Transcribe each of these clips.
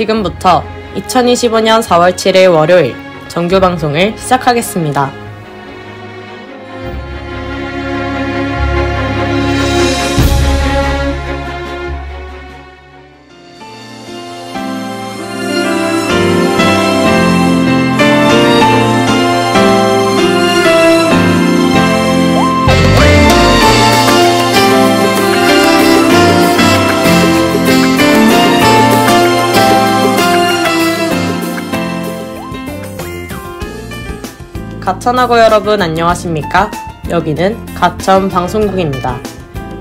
지금부터 2025년 4월 7일 월요일 정규 방송을 시작하겠습니다. 가천하고 여러분 안녕하십니까? 여기는 가천 방송국입니다.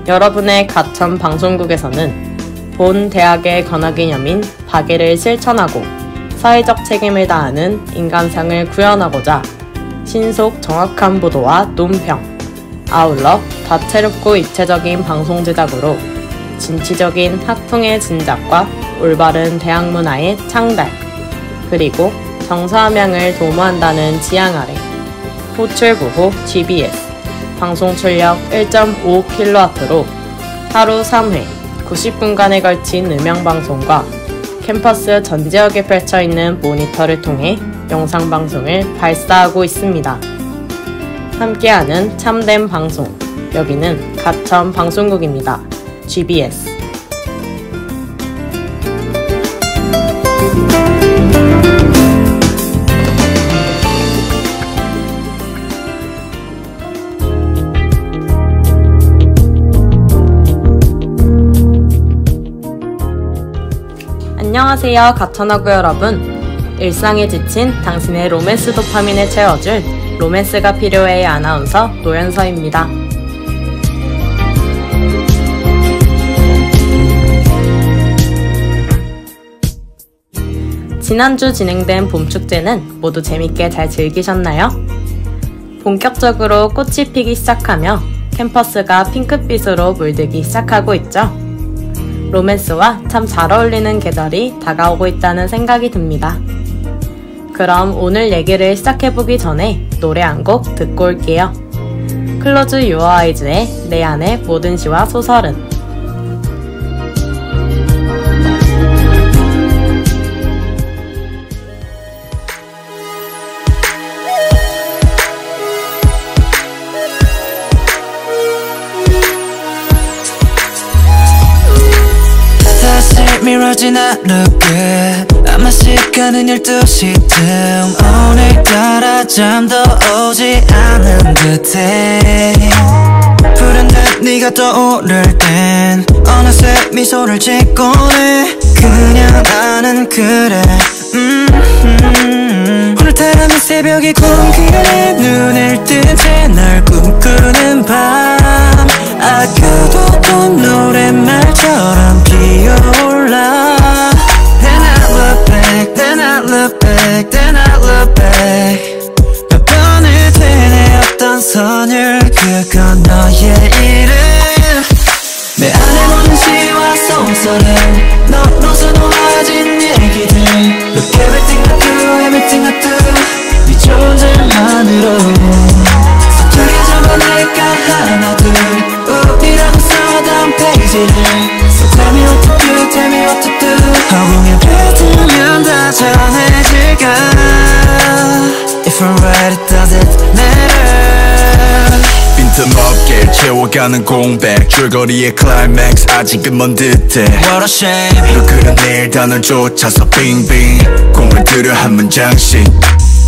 여러분의 가천 방송국에서는 본 대학의 권하기념인 박애를 실천하고 사회적 책임을 다하는 인간상을 구현하고자 신속 정확한 보도와 논평, 아울러 다채롭고 입체적인 방송 제작으로 진취적인 학풍의 진작과 올바른 대학 문화의 창달, 그리고 정사함양을 도모한다는 지향 아래 호출부호 GBS 방송 출력 1.5kW로 하루 3회 90분간에 걸친 음향방송과 캠퍼스 전 지역에 펼쳐있는 모니터를 통해 영상방송을 발사하고 있습니다. 함께하는 참된 방송, 여기는 가천 방송국입니다. GBS. 안녕하세요, 가천하고 여러분. 일상에 지친 당신의 로맨스 도파민을 채워줄 로맨스가 필요해의 아나운서 노현서입니다. 지난주 진행된 봄축제는 모두 재밌게 잘 즐기셨나요? 본격적으로 꽃이 피기 시작하며 캠퍼스가 핑크빛으로 물들기 시작하고 있죠. 로맨스와 참 잘 어울리는 계절이 다가오고 있다는 생각이 듭니다. 그럼 오늘 얘기를 시작해보기 전에 노래 한 곡 듣고 올게요. 클로즈 유어 아이즈의 내 안의 모든 시와 소설은. 미뤄진 하루끝 아마 시간은 12시쯤 오늘따라 잠도 오지 않은 듯해 푸른듯 네가 떠오를 땐 어느새 미소를 짓고네 그냥 나는 그래 오늘따라는 새벽이 공기에 눈을 뜬 채 널 꿈꾸는 밤 아껴뒀던 노랫말처럼 피어올라 Then I look back, then I look back, then I look back 몇 번을 되뇌었던 선율 그건 너의 이름 내 안에 모든 시와 소설은 너로서 놓아진 얘기들 Look everything I do, everything I do 네 존재만으로 서툴게 적어낼까 하나 둘 우리라고 써던 페이지를 So tell me what to do, tell me what to do 허공에 뱉으면 다 전해질까 If I'm right it doesn't matter 빈틈없게 채워가는 공백 줄거리의 클라이맥스 아직은 먼 듯해 What a shame 너 그런 내일 단어조차서 빙빙 공을 들여 한 문장씩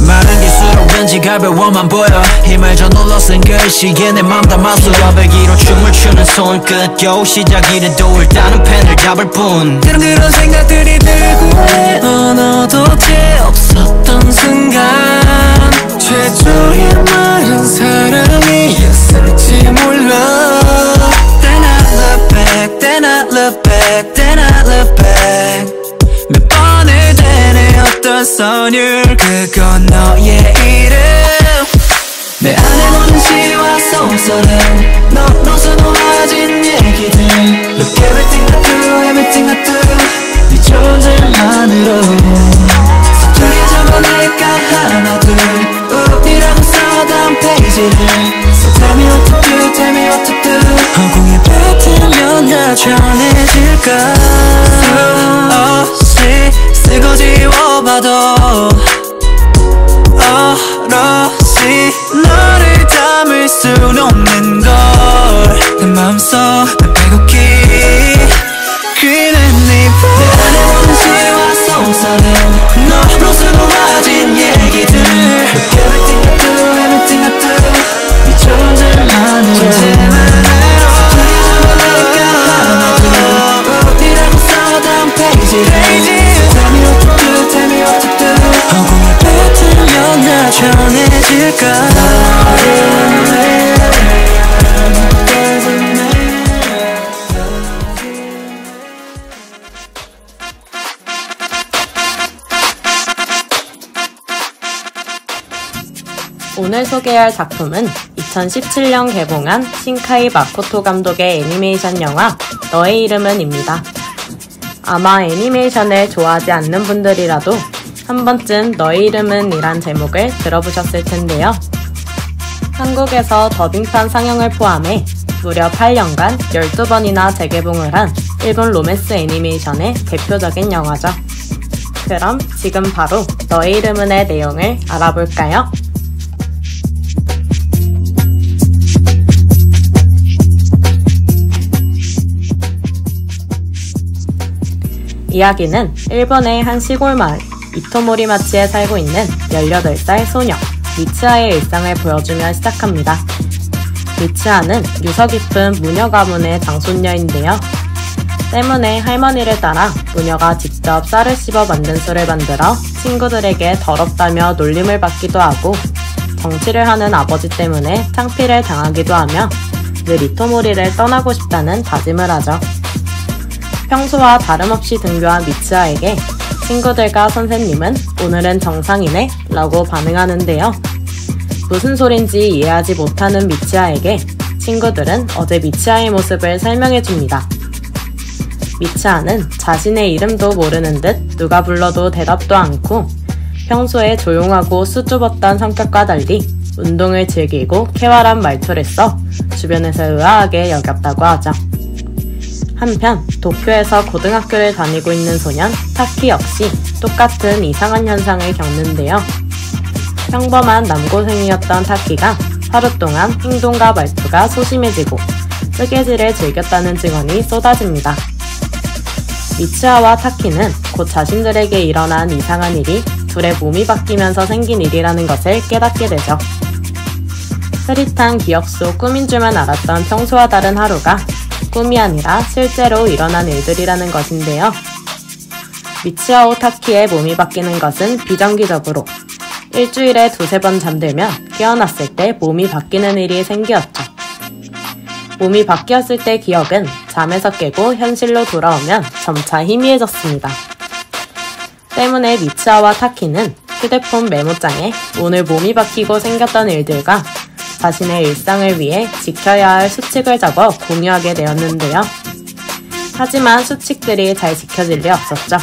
말은 길수록 왠지 가벼워만 보여 힘을 줘 눌러 쓴 글씨에 내 맘 담았어 여백이로 춤을 추는 손끝 겨우 시작이래도 일단은 펜을 잡을 뿐 때론 그런 생각들이 들고 내 언어도 죄 없었던 순간 최초의 말은 사랑이었을지 몰라 Then I look back, then I look back, then I look back 몇 번을 되뇌었던 선율 그건 너의 이름 내 안에 모든 시와 소설은 너로서 놓아진 얘기들 Look everything I do, everything I do 네 존재만으로 서툴게 적어낼까 하나 둘 우리라고 써던 페이지를 So tell me what to do, tell me what to do 허공에 뱉으면 다 전해질까 So, oh, see 봐도 오롯이 너를 담을 순 없는 걸 내 마음속 내 빼곡히 그는 네 안에 원시와 솟아낸 너로 수놓아진 얘기들 Everything I do, everything I do 네 존재만으로 이라고 써다운 페이지를 Tell me what to do, tell me what to do 허공을 뱉으면 나 전해질까 오늘 소개할 작품은 2017년 개봉한 신카이 마코토 감독의 애니메이션 영화 너의 이름은입니다. 아마 애니메이션을 좋아하지 않는 분들이라도 한 번쯤 너의 이름은 이란 제목을 들어보셨을 텐데요. 한국에서 더빙판 상영을 포함해 무려 8년간 12번이나 재개봉을 한 일본 로맨스 애니메이션의 대표적인 영화죠. 그럼 지금 바로 너의 이름은의 내용을 알아볼까요? 이야기는 일본의 한 시골 마을 이토모리마치에 살고 있는 18살 소녀 미츠아의 일상을 보여주며 시작합니다. 미츠아는 유서 깊은 무녀 가문의 장손녀인데요. 때문에 할머니를 따라 무녀가 직접 쌀을 씹어 만든 술을 만들어 친구들에게 더럽다며 놀림을 받기도 하고 정치를 하는 아버지 때문에 창피를 당하기도 하며 늘 이토모리를 떠나고 싶다는 다짐을 하죠. 평소와 다름없이 등교한 미츠아에게 친구들과 선생님은 오늘은 정상이네 라고 반응하는데요. 무슨 소린지 이해하지 못하는 미츠아에게 친구들은 어제 미츠아의 모습을 설명해줍니다. 미츠아는 자신의 이름도 모르는 듯 누가 불러도 대답도 않고 평소에 조용하고 수줍었던 성격과 달리 운동을 즐기고 쾌활한 말투를 써 주변에서 의아하게 여겼다고 하죠. 한편 도쿄에서 고등학교를 다니고 있는 소년 타키 역시 똑같은 이상한 현상을 겪는데요. 평범한 남고생이었던 타키가 하루 동안 행동과 말투가 소심해지고 뜨개질을 즐겼다는 증언이 쏟아집니다. 미츠아와 타키는 곧 자신들에게 일어난 이상한 일이 둘의 몸이 바뀌면서 생긴 일이라는 것을 깨닫게 되죠. 흐릿한 기억 속 꿈인 줄만 알았던 평소와 다른 하루가 꿈이 아니라 실제로 일어난 일들이라는 것인데요. 미츠아와 타키의 몸이 바뀌는 것은 비정기적으로 일주일에 2-3번 잠들면 깨어났을 때 몸이 바뀌는 일이 생겼죠. 몸이 바뀌었을 때 기억은 잠에서 깨고 현실로 돌아오면 점차 희미해졌습니다. 때문에 미츠아와 타키는 휴대폰 메모장에 오늘 몸이 바뀌고 생겼던 일들과 자신의 일상을 위해 지켜야 할 수칙을 적어 공유하게 되었는데요. 하지만 수칙들이 잘 지켜질 리 없었죠.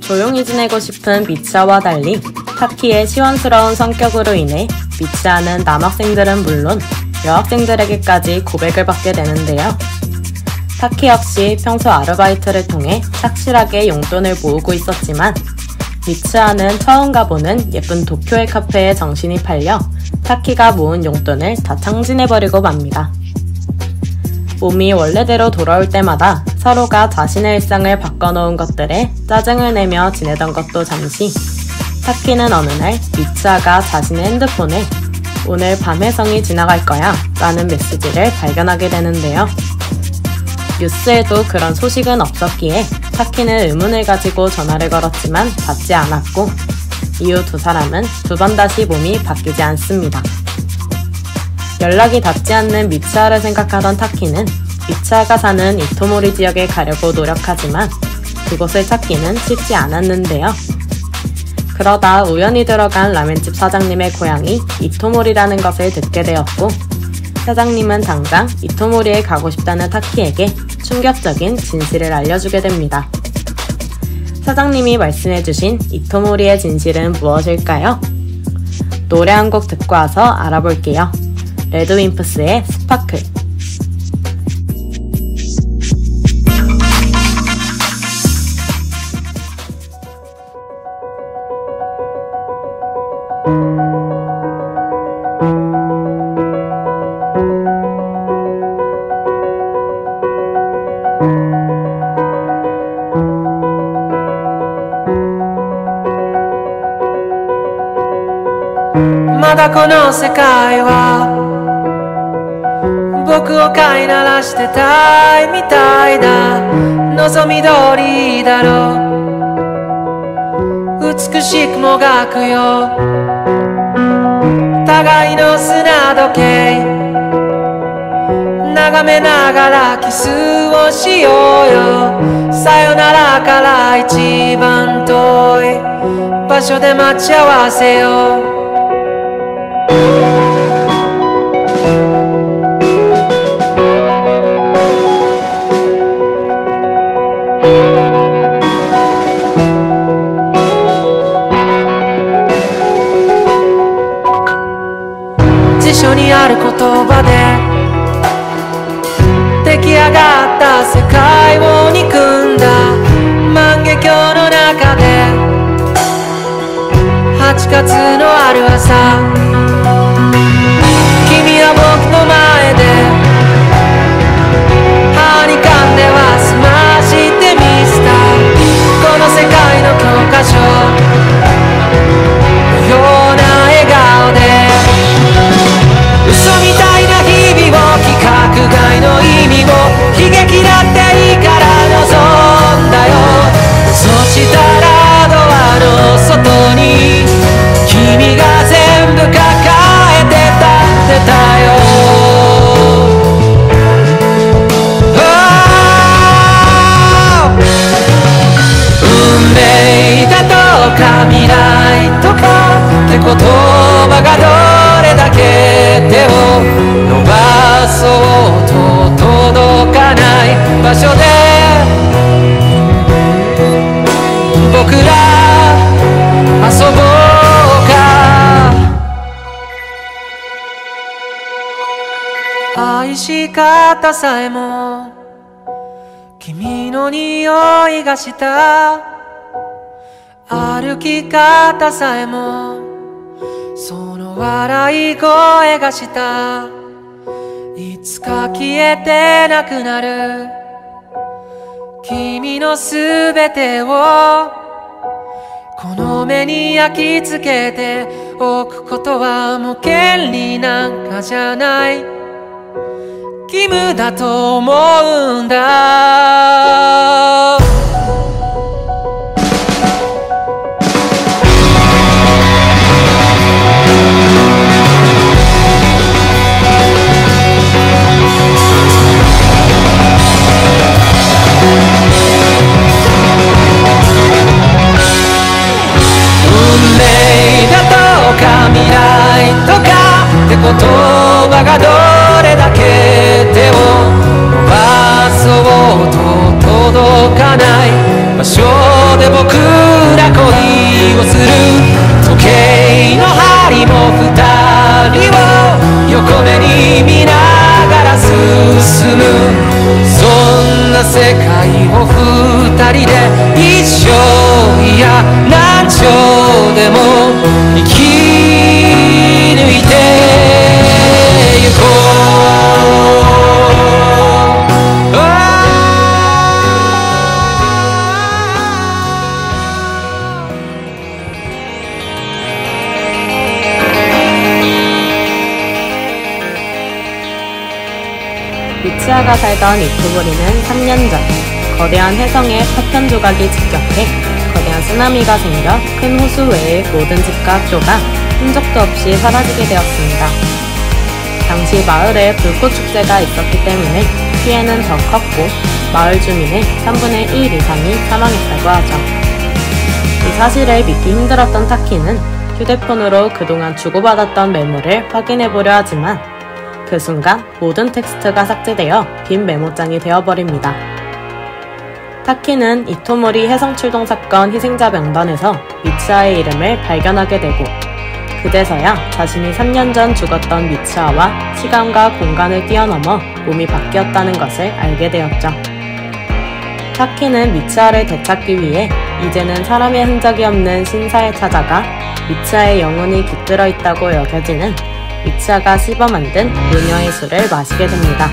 조용히 지내고 싶은 미츠아와 달리 타키의 시원스러운 성격으로 인해 미츠아는 남학생들은 물론 여학생들에게까지 고백을 받게 되는데요. 타키 역시 평소 아르바이트를 통해 착실하게 용돈을 모으고 있었지만 미츠아는 처음 가보는 예쁜 도쿄의 카페에 정신이 팔려 타키가 모은 용돈을 다 탕진해버리고 맙니다. 몸이 원래대로 돌아올 때마다 서로가 자신의 일상을 바꿔놓은 것들에 짜증을 내며 지내던 것도 잠시, 타키는 어느 날 미츠아가 자신의 핸드폰에 오늘 밤의 성이 지나갈 거야 라는 메시지를 발견하게 되는데요. 뉴스에도 그런 소식은 없었기에 타키는 의문을 가지고 전화를 걸었지만 받지 않았고 이후 두 사람은 2번 다시 몸이 바뀌지 않습니다. 연락이 닿지 않는 미츠아를 생각하던 타키는 미츠아가 사는 이토모리 지역에 가려고 노력하지만 그곳을 찾기는 쉽지 않았는데요. 그러다 우연히 들어간 라멘집 사장님의 고향이 이토모리라는 것을 듣게 되었고 사장님은 당장 이토모리에 가고 싶다는 타키에게 충격적인 진실을 알려주게 됩니다. 사장님이 말씀해주신 이토모리의 진실은 무엇일까요? 노래 한 곡 듣고 와서 알아볼게요. 레드윈프스의 스파클. だこの世界は僕を飼いならしてたいみたいだ。望み通りだろう、美しくもがくよ互いの砂時計、眺めながらキスをしようよ。さよならから一番遠い場所で待ち合わせよう。辞書にある言葉で出来上がった世界を憎んだ万華鏡の中で8月のある朝、君は僕の前で歯に噛んでは済ましてみせたこの世界の教科書のような笑顔で、嘘みたいな日々を規格外の意味を悲劇だっていいから望んだよ。そしたらドアの外に君が全部抱えて立ってたよ。運命だとか未来とかって言葉がどれだけ手を伸ばそうと届かない場所で僕ら遊ぼうか。愛し方さえも君の匂いがした、歩き方さえもその笑い声がした。いつか消えてなくなる君のすべてをこの目に焼き付けておくことはもう権利なんかじゃない、義務だと思うんだ。未来とかって言葉がどれだけ手を伸ばそうと届かない場所で僕ら恋をする。時計の針も二人を横目に見ながら進む、そんな世界を二人で一生いや何兆でも生き抜いてゆこう。미츠하가 살던 이토모리는 3년 전 거대한 혜성에 파편 조각이 집격해 거대한 쓰나미가 생겨 큰 호수 외의 모든 집과 학교가 흔적도 없이 사라지게 되었습니다. 당시 마을에 불꽃 축제가 있었기 때문에 피해는 더 컸고 마을 주민의 3분의 1 이상이 사망했다고 하죠. 이 사실을 믿기 힘들었던 타키는 휴대폰으로 그동안 주고받았던 메모를 확인해보려 하지만 그 순간 모든 텍스트가 삭제되어 빈 메모장이 되어버립니다. 타키는 이토모리 해성출동 사건 희생자 명단에서 미츠하의 이름을 발견하게 되고 그제서야 자신이 3년 전 죽었던 미츠하와 시간과 공간을 뛰어넘어 몸이 바뀌었다는 것을 알게 되었죠. 타키는 미츠하를 되찾기 위해 이제는 사람의 흔적이 없는 신사에 찾아가 미츠하의 영혼이 깃들어 있다고 여겨지는 미츠하가 씹어 만든 요녀의 술을 마시게 됩니다.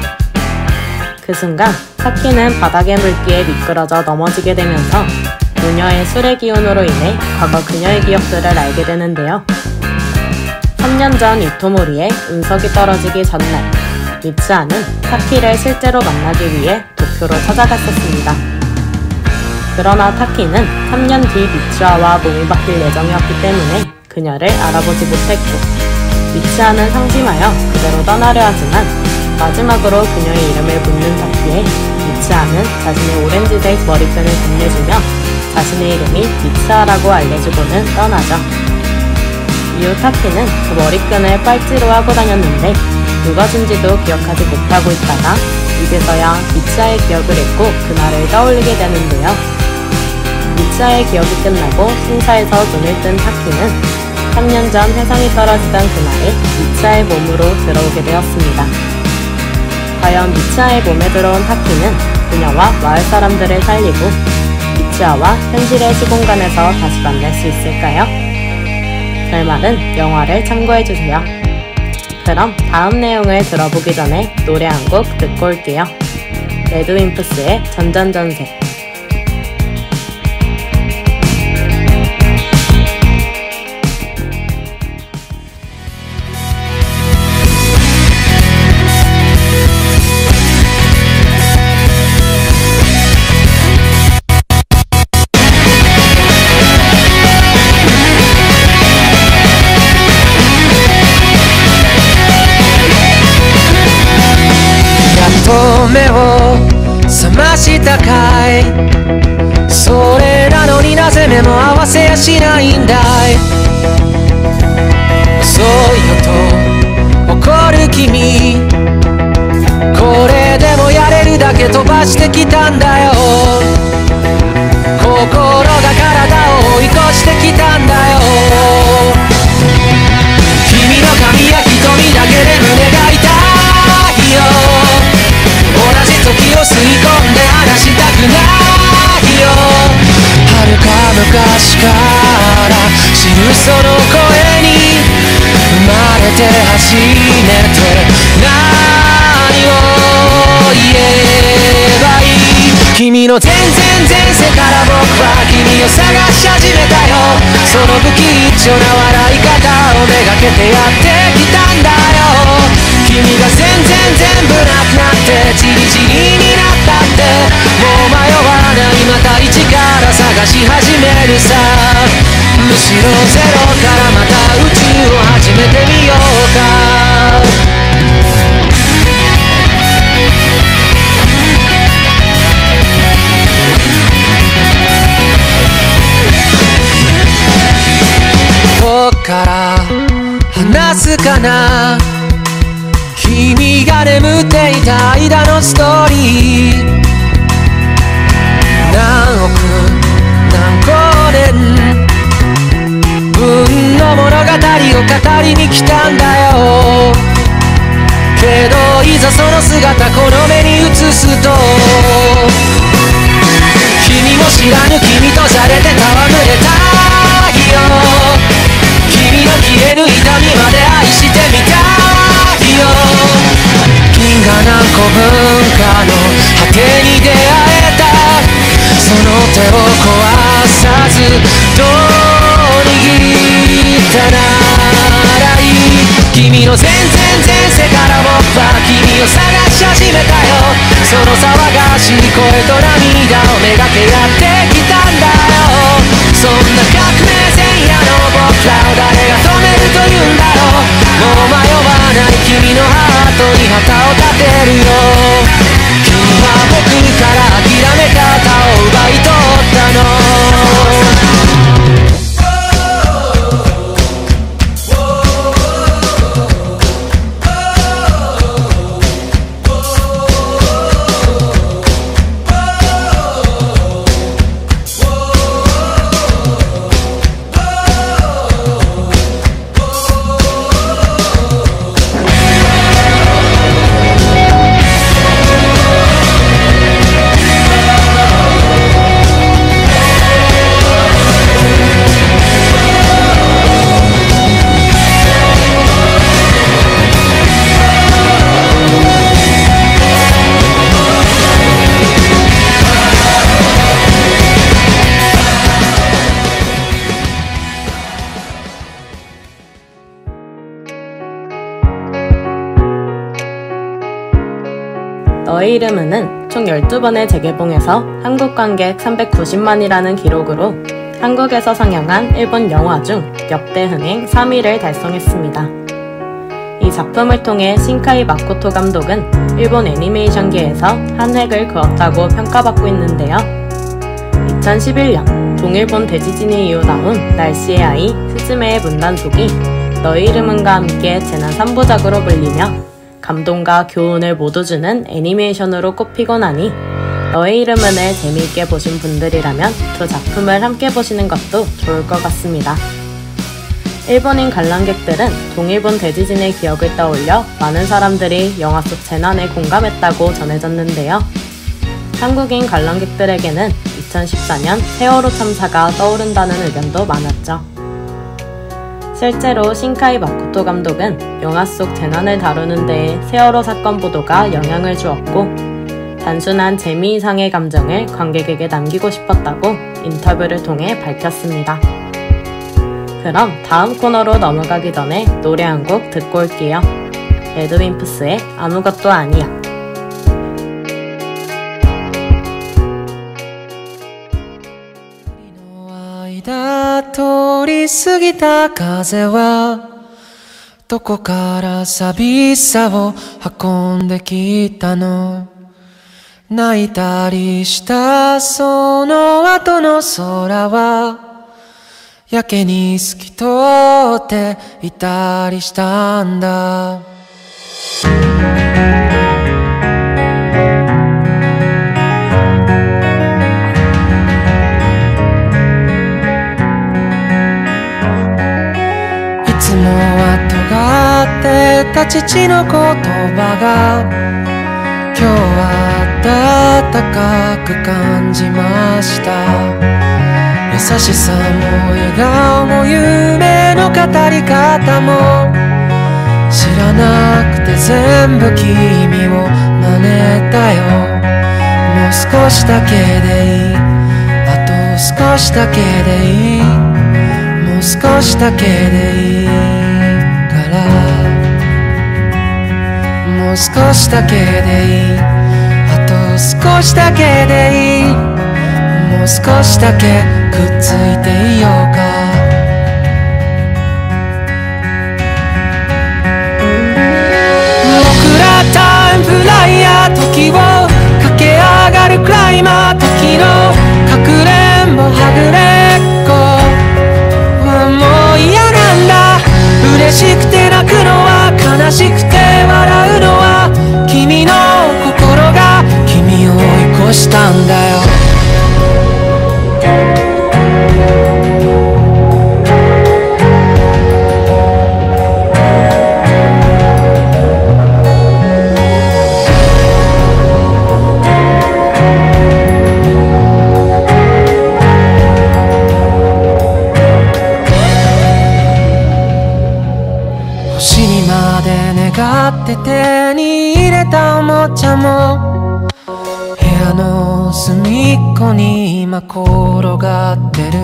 그 순간 타키는 바닥의 물기에 미끄러져 넘어지게 되면서 요녀의 술의 기운으로 인해 과거 그녀의 기억들을 알게 되는데요. 3년 전 이토모리에 운석이 떨어지기 전날, 미츠하는 타키를 실제로 만나기 위해 도쿄로 찾아갔었습니다. 그러나 타키는 3년 뒤 미츠하와 몸이 바뀔 예정이었기 때문에 그녀를 알아보지 못했고, 미츠하는 상심하여 그대로 떠나려 하지만 마지막으로 그녀의 이름을 묻는 타키에 미츠하는 자신의 오렌지색 머리끈을 건네주며 자신의 이름이 미츠하라고 알려주고는 떠나죠. 이후 타키는 그 머리끈을 빨지로 하고 다녔는데 누가 준지도 기억하지 못하고 있다가 이제서야 미츠하의 기억을 잃고 그날을 떠올리게 되는데요. 미츠하의 기억이 끝나고 신사에서 눈을 뜬 타키는 3년 전 회상이 떨어지던 그날에 미츠하의 몸으로 들어오게 되었습니다. 과연 미츠하의 몸에 들어온 타키는 그녀와 마을 사람들을 살리고 미츠하와 현실의 시공간에서 다시 만날 수 있을까요? 결말은 영화를 참고해주세요. 그럼 다음 내용을 들어보기 전에 노래 한 곡 듣고 올게요. 레드윈프스의 전전전세.目を覚ましたかい。それなのになぜ目も合わせやしないんだい。遅いよと怒る君、これでもやれるだけ飛ばしてきたんだよ。心が体を追い越してきたんだよ。君の髪や瞳だけで胸が痛いよ。同じ時を吸い込んで離したくないよ。遥か昔から知るその声に生まれて初めて何を言えばいい。君の全然前世から僕は君を探し始めたよ。その不吉祥な笑い方をめがけてやってきたんだよ。君が全部なくなってチリチリになったってもう迷わない。また一から探し始めるさ。むしろゼロからまた宇宙を始めてみようか。どっから話すかな。君が眠っていた間のストーリー。何億何光年分の物語を語りに来たんだよ。けどいざその姿この目に映すと、君も知らぬ君とされて戯れたいよ。君の消える痛みまで愛してみたいよ。銀河何個分かの果てに出会えた。その手を壊さずどう握ったならいい。君の全然前世から僕は君を探し始めたよ。その騒がしい声と涙をめがけやってきたんだよ。そんな革命前夜の僕らを誰が止めるというんだろう。もう迷わない君のハートに旗を立てるよ。君は僕から諦め方を奪い取ったの。 너의 이름은은 총 12번의 재개봉에서 한국 관객 390만이라는 기록으로 한국에서 상영한 일본 영화 중 역대 흥행 3위를 달성했습니다. 이 작품을 통해 신카이 마코토 감독은 일본 애니메이션계에서 한 획을 그었다고 평가받고 있는데요. 2011년 동일본 대지진이 이후 나온 날씨의 아이 스즈메의 문단속이 너의 이름은과 함께 재난 3부작으로 불리며 감동과 교훈을 모두 주는 애니메이션으로 꼽히고 나니 너의 이름은을 재미있게 보신 분들이라면 두 작품을 함께 보시는 것도 좋을 것 같습니다. 일본인 관람객들은 동일본 대지진의 기억을 떠올려 많은 사람들이 영화 속 재난에 공감했다고 전해졌는데요. 한국인 관람객들에게는 2014년 세월호 참사가 떠오른다는 의견도 많았죠. 실제로 신카이 마코토 감독은 영화 속 재난을 다루는 데에 세월호 사건 보도가 영향을 주었고 단순한 재미 이상의 감정을 관객에게 남기고 싶었다고 인터뷰를 통해 밝혔습니다. 그럼 다음 코너로 넘어가기 전에 노래 한 곡 듣고 올게요. 레드윈프스의 아무것도 아니야.通り過ぎた風はどこから寂しさを運んできたの。泣いたりしたその後の空はやけに透き通っていたりしたんだ。いつもは尖ってた父の言葉が今日は暖かく感じました。優しさも笑顔も夢の語り方も知らなくて全部君を真似たよ。もう少しだけでいい、あと少しだけでいい、もう少しだけでいいから、もう少しだけでいい、あと少しだけでいい、もう少しだけくっついていようか。僕らタイムフライヤー、時を駆け上がるクライマー、時のかくれんぼはぐれっこはもう嫌なんだ。嬉しくて泣くのは悲しくて笑うのは君の心が君を追い越したんだよ。星にまで願って手に入れたおもちゃも部屋の隅っこに今転がってる。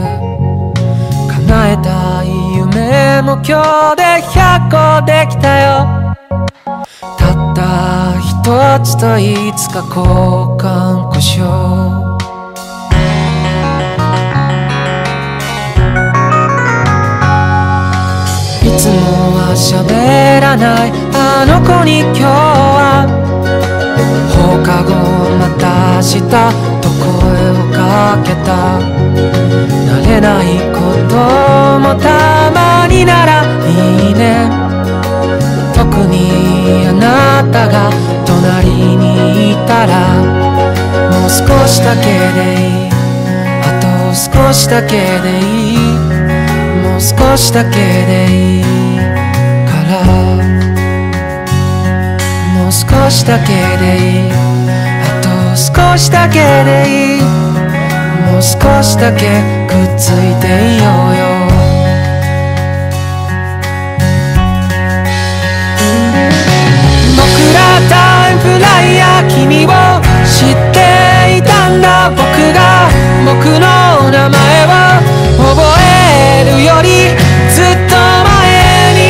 叶えたい夢も今日で100個できたよ。たった一つといつか交換故障。いつもは喋らないあの子に今日は放課後また明日と声をかけた。慣れないこともたまにならいいね。特にあなたが隣にいたらもう少しだけでいい、あと少しだけでいい、もう少しだけでいいから、もう少しだけでいい、あと少しだけでいい、もう少しだけくっついていようよ。僕らタイムフライヤー、君を知っていたんだ。僕が僕の名前を覚えるよりずっと前に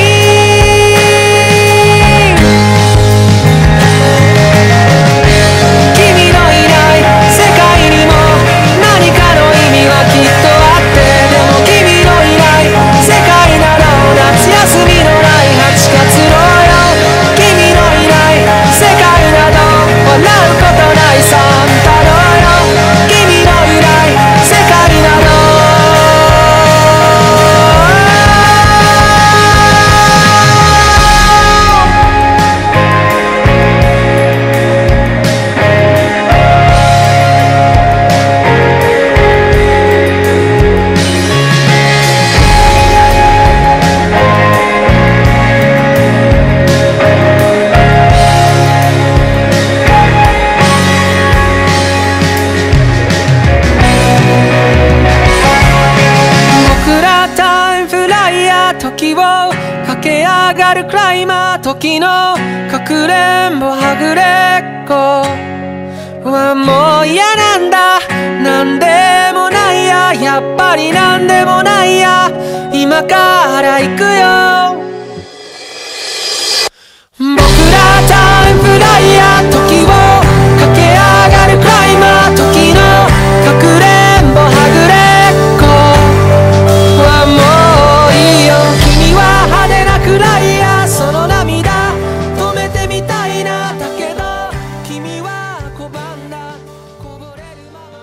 かくれんぼはぐれっこはもう嫌なんだなんでもないややっぱりなんでもないや今から行くよ僕らタイムフライヤー時を駆け上がるクライマー時のかくれんぼはぐれっこはもういいよ君は派手なクライヤーその涙止めてみたいなだけど君は拒んだこぼれるまま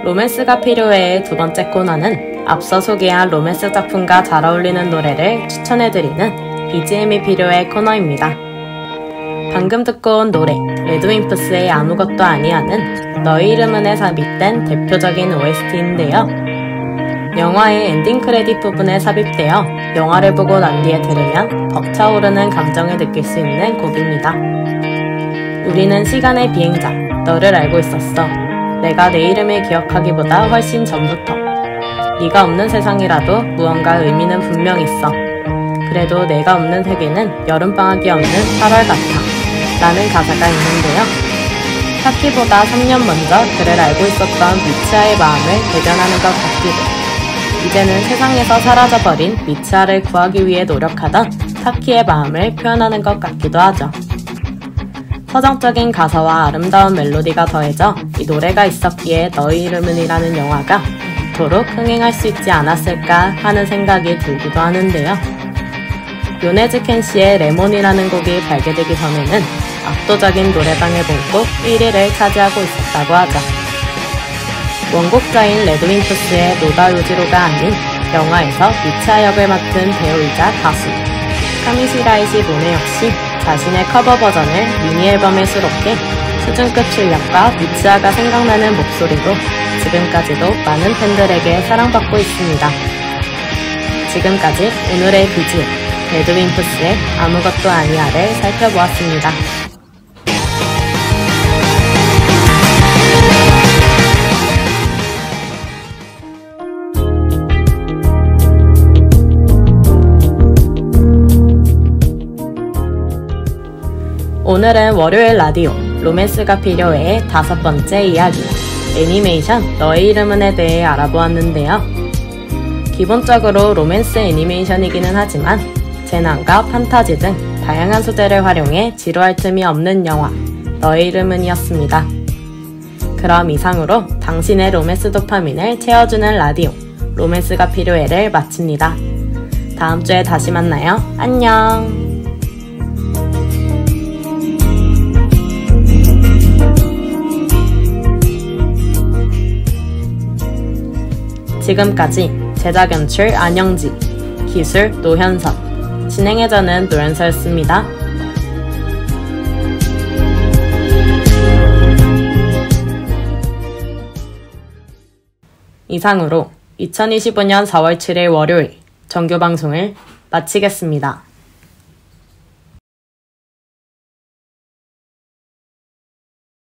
로맨스가 필요해의 두 번째 코너는 앞서 소개한 로맨스 작품과 잘 어울리는 노래를 추천해드리는 BGM이 필요해 코너입니다. 방금 듣고 온 노래 레드윈프스의 아무것도 아니야는 너의 이름은에 삽입된 대표적인 OST인데요. 영화의 엔딩 크레딧 부분에 삽입되어 영화를 보고 난 뒤에 들으면 벅차오르는 감정을 느낄 수 있는 곡입니다. 우리는 시간의 비행자, 너를 알고 있었어. 내가 내 이름을 기억하기보다 훨씬 전부터. 네가 없는 세상이라도 무언가 의미는 분명 있어. 그래도 내가 없는 세계는 여름방학이 없는 8월 같아. 라는 가사가 있는데요. 타키보다 3년 먼저 그를 알고 있었던 미츠아의 마음을 대변하는 것 같기도 이제는 세상에서 사라져버린 미츠아를 구하기 위해 노력하던 타키의 마음을 표현하는 것 같기도 하죠. 서정적인 가사와 아름다운 멜로디가 더해져 이 노래가 있었기에 너의 이름은이라는 영화가 이토록 흥행할 수 있지 않았을까 하는 생각이 들기도 하는데요. 요네즈 켄시의 레몬이라는 곡이 발개되기 전에는 압도적인 노래방을 본곡 1위를 차지하고 있었다고 하죠. 원곡자인 레드윈프스의 노다 요지로가 아닌 영화에서 미츠아 역을 맡은 배우이자 가수 카미시라이시 모네 역시 자신의 커버 버전을 미니 앨범에 수록해 수준급 실력과 미츠아가 생각나는 목소리로 지금까지도 많은 팬들에게 사랑받고 있습니다. 지금까지 오늘의 BGM 레드윈프스의 아무것도 아니야를 살펴보았습니다. 오늘은 월요일 라디오 로맨스가 필요해의 5번째 이야기 애니메이션 너의 이름은에 대해 알아보았는데요. 기본적으로 로맨스 애니메이션이기는 하지만 재난과 판타지 등 다양한 소재를 활용해 지루할 틈이 없는 영화 너의 이름은이었습니다. 그럼 이상으로 당신의 로맨스 도파민을 채워주는 라디오 로맨스가 필요해를 마칩니다. 다음 주에 다시 만나요. 안녕. 지금까지 제작 연출 안영지, 기술 노현선, 진행의 저는 노현서였습니다. 이상으로 2025년 4월 7일 월요일 정규 방송을 마치겠습니다.